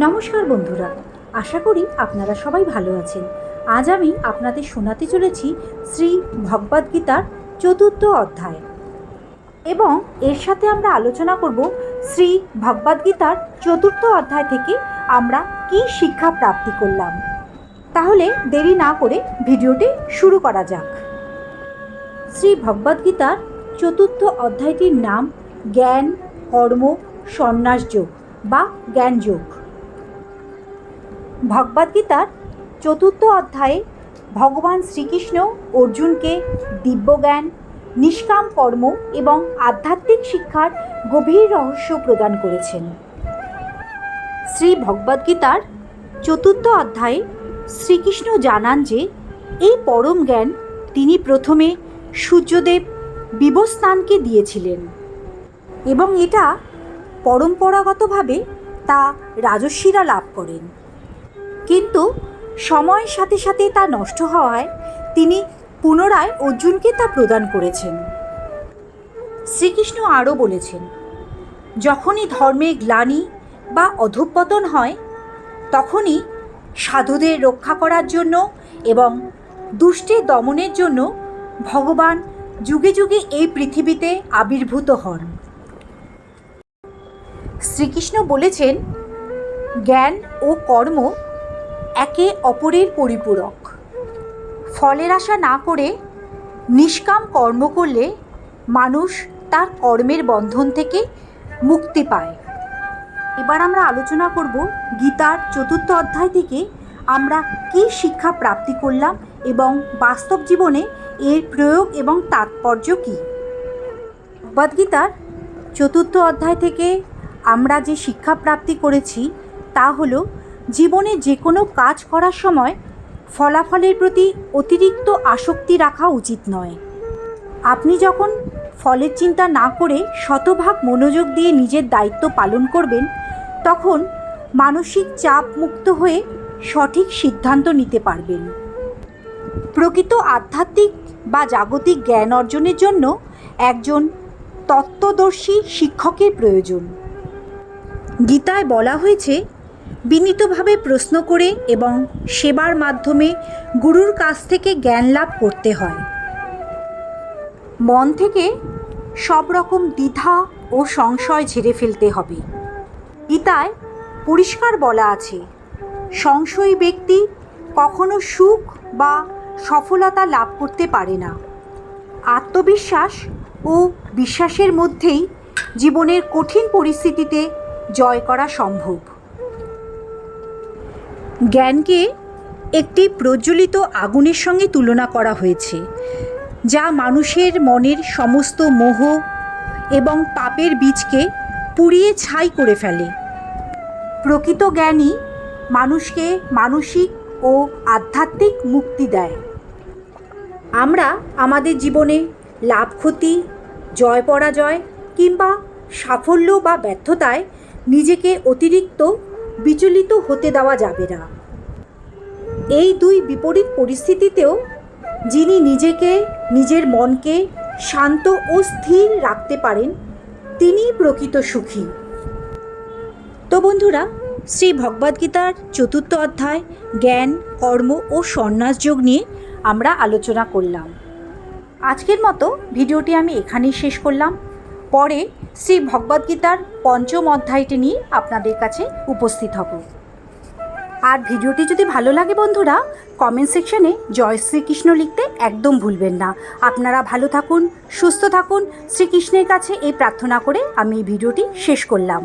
নমস্কার বন্ধুরা, আশা করি আপনারা সবাই ভালো আছেন। আজ আমি আপনাদের শোনাতে চলেছি শ্রী ভগবদ্গীতার ৪র্থ অধ্যায় এবং এর সাথে আমরা আলোচনা করব শ্রী ভগবদ্গীতার ৪র্থ অধ্যায় থেকে আমরা কী শিক্ষা প্রাপ্তি করলাম। তাহলে দেরি না করে ভিডিওটি শুরু করা যাক। শ্রী ভগবদ্গীতার ৪র্থ অধ্যায়টির নাম জ্ঞান, কর্ম, সন্ন্যাস যোগ বা জ্ঞানযোগ। ভগবদ্গীতার ৪র্থ অধ্যায়ে ভগবান শ্রীকৃষ্ণ অর্জুনকে দিব্যজ্ঞান, নিষ্কাম কর্ম এবং আধ্যাত্মিক শিক্ষার গভীর রহস্য প্রদান করেছেন। শ্রী ভগবদ্গীতার ৪র্থ অধ্যায়ে শ্রীকৃষ্ণ জানান যে এই পরম জ্ঞান তিনি প্রথমে সূর্যদেব বিবস্থানকে দিয়েছিলেন এবং এটা পরম্পরাগতভাবে তা রাজর্ষিরা লাভ করেন, কিন্তু সময়ের সাথে সাথে তা নষ্ট হওয়ায় তিনি পুনরায় অর্জুনকে তা প্রদান করেছেন। শ্রীকৃষ্ণ আরও বলেছেন, যখনই ধর্মে গ্লানি বা অধঃপতন হয় তখনই সাধুদের রক্ষা করার জন্য এবং দুষ্টের দমনের জন্য ভগবান যুগে যুগে এই পৃথিবীতে আবির্ভূত হন। শ্রীকৃষ্ণ বলেছেন, জ্ঞান ও কর্ম একে অপরের পরিপূরক। ফলের আশা না করে নিষ্কাম কর্ম করলে মানুষ তার কর্মের বন্ধন থেকে মুক্তি পায়। এবার আমরা আলোচনা করব গীতার ৪র্থ অধ্যায় থেকে আমরা কী শিক্ষা প্রাপ্তি করলাম এবং বাস্তব জীবনে এর প্রয়োগ এবং তাৎপর্য কী। ভগবদ্গীতার ৪র্থ অধ্যায় থেকে আমরা যে শিক্ষা প্রাপ্তি করেছি তা হলো, জীবনে যে কোনো কাজ করার সময় ফলাফলের প্রতি অতিরিক্ত আসক্তি রাখা উচিত নয়। আপনি যখন ফলের চিন্তা না করে শতভাগ মনোযোগ দিয়ে নিজের দায়িত্ব পালন করবেন, তখন মানসিক চাপ মুক্ত হয়ে সঠিক সিদ্ধান্ত নিতে পারবেন। প্রকৃত আধ্যাত্মিক বা জাগতিক জ্ঞান অর্জনের জন্য একজন তত্ত্বদর্শী শিক্ষকের প্রয়োজন। গীতায় বলা হয়েছে, বিনীতভাবে প্রশ্ন করে এবং সেবার মাধ্যমে গুরুর কাছ থেকে জ্ঞান লাভ করতে হয়। মন থেকে সব রকম দ্বিধা ও সংশয় ঝেড়ে ফেলতে হবে। গীতায় পরিষ্কার বলা আছে, সংশয়ী ব্যক্তি কখনো সুখ বা সফলতা লাভ করতে পারে না। আত্মবিশ্বাস ও বিশ্বাসের মধ্যেই জীবনের কঠিন পরিস্থিতিতে জয় করা সম্ভব। জ্ঞানকে একটি প্রজ্বলিত আগুনের সঙ্গে তুলনা করা হয়েছে, যা মানুষের মনের সমস্ত মোহ এবং পাপের বীজকে পুড়িয়ে ছাই করে ফেলে। প্রকৃত জ্ঞানই মানুষকে মানসিক ও আধ্যাত্মিক মুক্তি দেয়। আমরা আমাদের জীবনে লাভ ক্ষতি, জয় পরাজয় কিংবা সাফল্য বা ব্যর্থতায় নিজেকে অতিরিক্ত বিচলিত হতে দেওয়া যাবে না। এই দুই বিপরীত পরিস্থিতিতেও যিনি নিজেকে, নিজের মনকে শান্ত ও স্থির রাখতে পারেন, তিনিই প্রকৃত সুখী। তো বন্ধুরা, শ্রী ভগবদ্গীতার ৪র্থ অধ্যায় জ্ঞান, কর্ম ও সন্ন্যাস যোগ নিয়ে আমরা আলোচনা করলাম। আজকের মতো ভিডিওটি আমি এখানেই শেষ করলাম। পরে শ্রী ভগবদ্গীতার ৫ম অধ্যায়টি নিয়ে আপনাদের কাছে উপস্থিত হব। আর ভিডিওটি যদি ভালো লাগে বন্ধুরা, কমেন্ট সেকশনে জয় শ্রীকৃষ্ণ লিখতে একদম ভুলবেন না। আপনারা ভালো থাকুন, সুস্থ থাকুন, শ্রীকৃষ্ণের কাছে এই প্রার্থনা করে আমি এই ভিডিওটি শেষ করলাম।